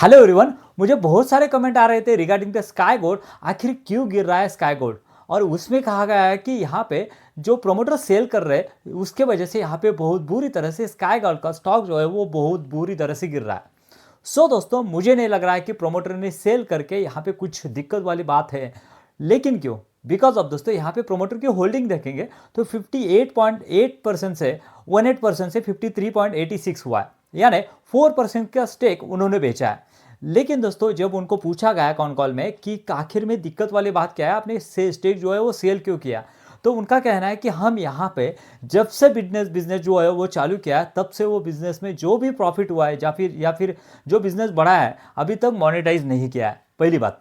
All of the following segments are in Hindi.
Hello everyone. मुझे बहुत सारे कमेंट आ रहे थे रिगार्डिंग द स्काई गोल्ड, आखिर क्यों गिर रहा है स्काई गोल्ड। और उसमें कहा गया है कि यहाँ पे जो प्रोमोटर सेल कर रहे हैं उसके वजह से यहाँ पे बहुत बुरी तरह से स्काई गोल्ड का स्टॉक जो है वो बहुत बुरी तरह से गिर रहा है। सो दोस्तों, मुझे नहीं लग रहा है कि प्रोमोटर ने सेल करके यहाँ पे कुछ दिक्कत वाली बात है। लेकिन क्यों? बिकॉज ऑफ दोस्तों यहाँ पे प्रोमोटर की होल्डिंग देखेंगे तो 58.8% से 18% से 53.86 हुआ है, यानी 4% का स्टेक उन्होंने बेचा है। लेकिन दोस्तों जब उनको पूछा गया कॉन कॉल में कि आखिर में दिक्कत वाली बात क्या है, आपने स्टेक जो है वो सेल क्यों किया, तो उनका कहना है कि हम यहाँ पे जब से बिजनेस जो है वो चालू किया है तब से वो बिजनेस में जो भी प्रॉफिट हुआ है या फिर जो बिजनेस बढ़ा है अभी तक मोनेटाइज नहीं किया है। पहली बात,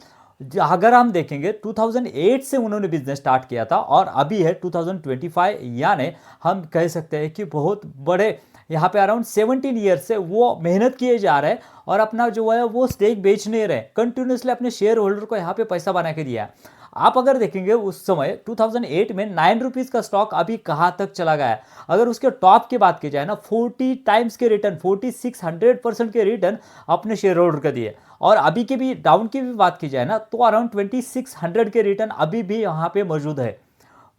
अगर हम देखेंगे 2008 से उन्होंने बिजनेस स्टार्ट किया था और अभी है 2025, यानी हम कह सकते हैं कि बहुत बड़े यहाँ पे अराउंड 17 ईयर्स से वो मेहनत किए जा रहे हैं और अपना जो है वो स्टेक बेच नहीं रहे, कंटिन्यूसली अपने शेयर होल्डर को यहाँ पे पैसा बना के दिया है। आप अगर देखेंगे उस समय 2008 में 9 रुपीज़ का स्टॉक अभी कहाँ तक चला गया है। अगर उसके टॉप की बात की जाए ना, 40 टाइम्स के रिटर्न, 4600% के रिटर्न अपने शेयर होल्डर का दिए। और अभी के भी डाउन की भी बात की जाए ना तो अराउंड 2600 के रिटर्न अभी भी यहाँ पे मौजूद है।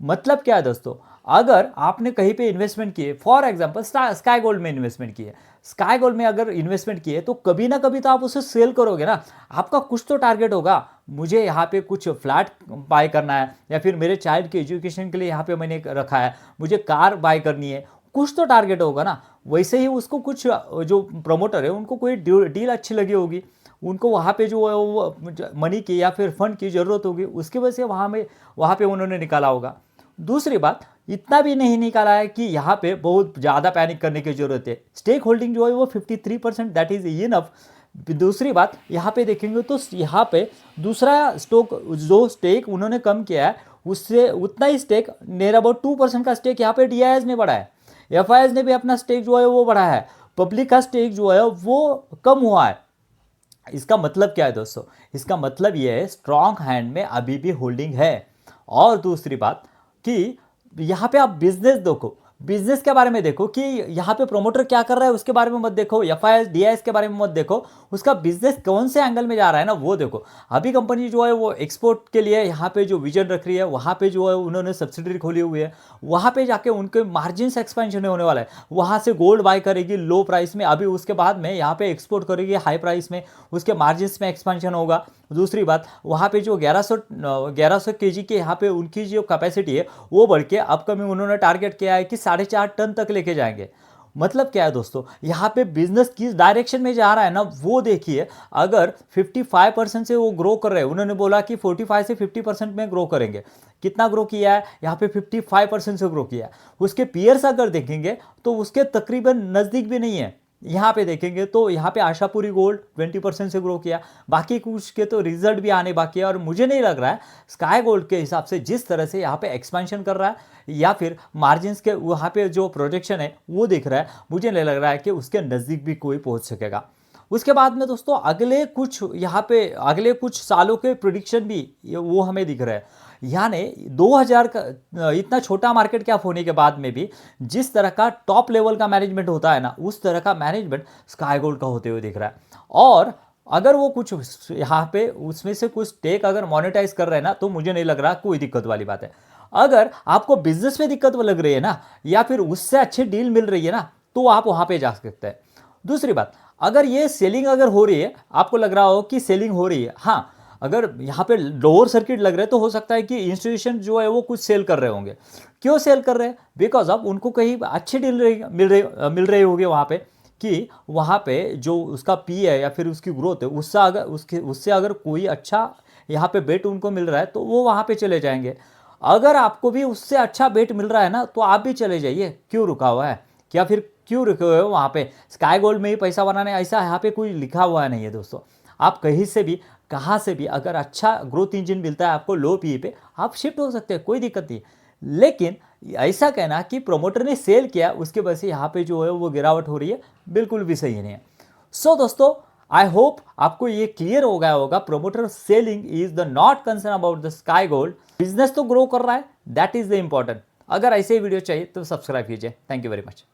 मतलब क्या है दोस्तों, अगर आपने कहीं पे इन्वेस्टमेंट किए, फॉर एग्जांपल स्काई गोल्ड में इन्वेस्टमेंट किए, स्काई गोल्ड में अगर इन्वेस्टमेंट किए तो कभी ना कभी तो आप उसे सेल करोगे ना। आपका कुछ तो टारगेट होगा, मुझे यहाँ पे कुछ फ्लैट बाय करना है या फिर मेरे चाइल्ड के एजुकेशन के लिए यहाँ पे मैंने रखा है, मुझे कार बाय करनी है, कुछ तो टारगेट होगा ना। वैसे ही उसको कुछ जो प्रमोटर है उनको कोई डील अच्छी लगी होगी, उनको वहाँ पे जो है वो मनी की या फिर फंड की ज़रूरत होगी, उसकी वजह से वहाँ पे उन्होंने निकाला होगा। दूसरी बात, इतना भी नहीं निकाला है कि यहाँ पे बहुत ज़्यादा पैनिक करने की जरूरत है। स्टेक होल्डिंग जो है वो 53%, दैट इज़ इनफ। दूसरी बात यहाँ पे देखेंगे तो यहाँ पे दूसरा स्टॉक जो स्टेक उन्होंने कम किया है उससे उतना ही स्टेक नियर अबाउट 2% का स्टेक यहाँ पे डीआईएस ने बढ़ाया है, एफआईएस ने भी अपना स्टेक जो है वो बढ़ाया है, पब्लिक का स्टेक जो है वो कम हुआ है। इसका मतलब क्या है दोस्तों? इसका मतलब ये है स्ट्रॉन्ग हैंड में अभी भी होल्डिंग है। और दूसरी बात कि यहाँ पे आप बिजनेस देखो, बिजनेस के बारे में देखो कि यहाँ पे प्रोमोटर क्या कर रहा है उसके बारे में मत देखो, एफआईएस डीआईएस के बारे में मत देखो, उसका बिजनेस कौन से एंगल में जा रहा है ना वो देखो। अभी कंपनी जो है वो एक्सपोर्ट के लिए यहाँ पे जो विजन रख रही है, वहाँ पे जो है उन्होंने सब्सिडरी खोली हुई है, वहाँ पे जाके उनके मार्जिन एक्सपेंशन होने वाला है। वहाँ से गोल्ड बाय करेगी लो प्राइस में, अभी उसके बाद में यहाँ पे एक्सपोर्ट करेगी हाई प्राइस में, उसके मार्जिन में एक्सपेंशन होगा। दूसरी बात, वहाँ पे जो 1100 केजी के यहाँ पे उनकी जो कैपेसिटी है वो बढ़ के अपकमिंग उन्होंने टारगेट किया है कि 4.5 टन तक लेके जाएंगे। मतलब क्या है दोस्तों, यहाँ पे बिजनेस किस डायरेक्शन में जा रहा है ना वो देखिए। अगर 55% से वो ग्रो कर रहे हैं, उन्होंने बोला कि 45 से 50% में ग्रो करेंगे, कितना ग्रो किया है यहाँ पे? 55% से ग्रो किया है। उसके पीयर्स अगर देखेंगे तो उसके तकरीबन नज़दीक भी नहीं है। यहाँ पे देखेंगे तो यहाँ पे आशापुरी गोल्ड 20% से ग्रो किया, बाकी कुछ के तो रिजल्ट भी आने बाकी है। और मुझे नहीं लग रहा है स्काई गोल्ड के हिसाब से जिस तरह से यहाँ पे एक्सपेंशन कर रहा है या फिर मार्जिन्स के वहाँ पे जो प्रोजेक्शन है वो दिख रहा है, मुझे नहीं लग रहा है कि उसके नज़दीक भी कोई पहुँच सकेगा। उसके बाद में दोस्तों अगले कुछ सालों के प्रिडिक्शन भी वो हमें दिख रहा है। यानी 2000 का इतना छोटा मार्केट कैप होने के बाद में भी जिस तरह का टॉप लेवल का मैनेजमेंट होता है ना, उस तरह का मैनेजमेंट स्काई गोल्ड का होते हुए दिख रहा है। और अगर वो कुछ यहाँ पे उसमें से कुछ टेक अगर मोनेटाइज कर रहे हैं ना तो मुझे नहीं लग रहा कोई दिक्कत वाली बात है। अगर आपको बिजनेस में दिक्कत लग रही है ना या फिर उससे अच्छी डील मिल रही है ना तो आप वहाँ पे जा सकते हैं। दूसरी बात, अगर ये सेलिंग अगर हो रही है, आपको लग रहा हो कि सेलिंग हो रही है, हाँ, अगर यहाँ पे लोअर सर्किट लग रहे हैं तो हो सकता है कि इंस्टीट्यूशन जो है वो कुछ सेल कर रहे होंगे। क्यों सेल कर रहे हैं? बिकॉज ऑफ उनको कहीं अच्छी डील मिल रही होगी वहाँ पे, कि वहाँ पे जो उसका पी है या फिर उसकी ग्रोथ है उससे अगर कोई अच्छा यहाँ पे बेट उनको मिल रहा है तो वो वहाँ पे चले जाएंगे। अगर आपको भी उससे अच्छा बेट मिल रहा है ना तो आप भी चले जाइए, क्यों रुका हुआ है? क्या फिर क्यों रुके हुए हो वहाँ पे? स्काई गोल्ड में ही पैसा बनाने ऐसा यहाँ पे कोई लिखा हुआ नहीं है दोस्तों। आप कहीं से भी कहाँ से भी अगर अच्छा ग्रोथ इंजन मिलता है आपको लो पी पे, आप शिफ्ट हो सकते हैं, कोई दिक्कत नहीं। लेकिन ऐसा कहना कि प्रोमोटर ने सेल किया उसके वजह से यहाँ पे जो है वो गिरावट हो रही है, बिल्कुल भी सही नहीं है। सो दोस्तों, आई होप आपको ये क्लियर हो गया होगा, promoter selling is the not concern about the sky gold. Business तो ग्रो कर रहा है, दैट इज द इंपॉर्टेंट। अगर ऐसे ही वीडियो चाहिए तो सब्सक्राइब कीजिए। Thank you very much.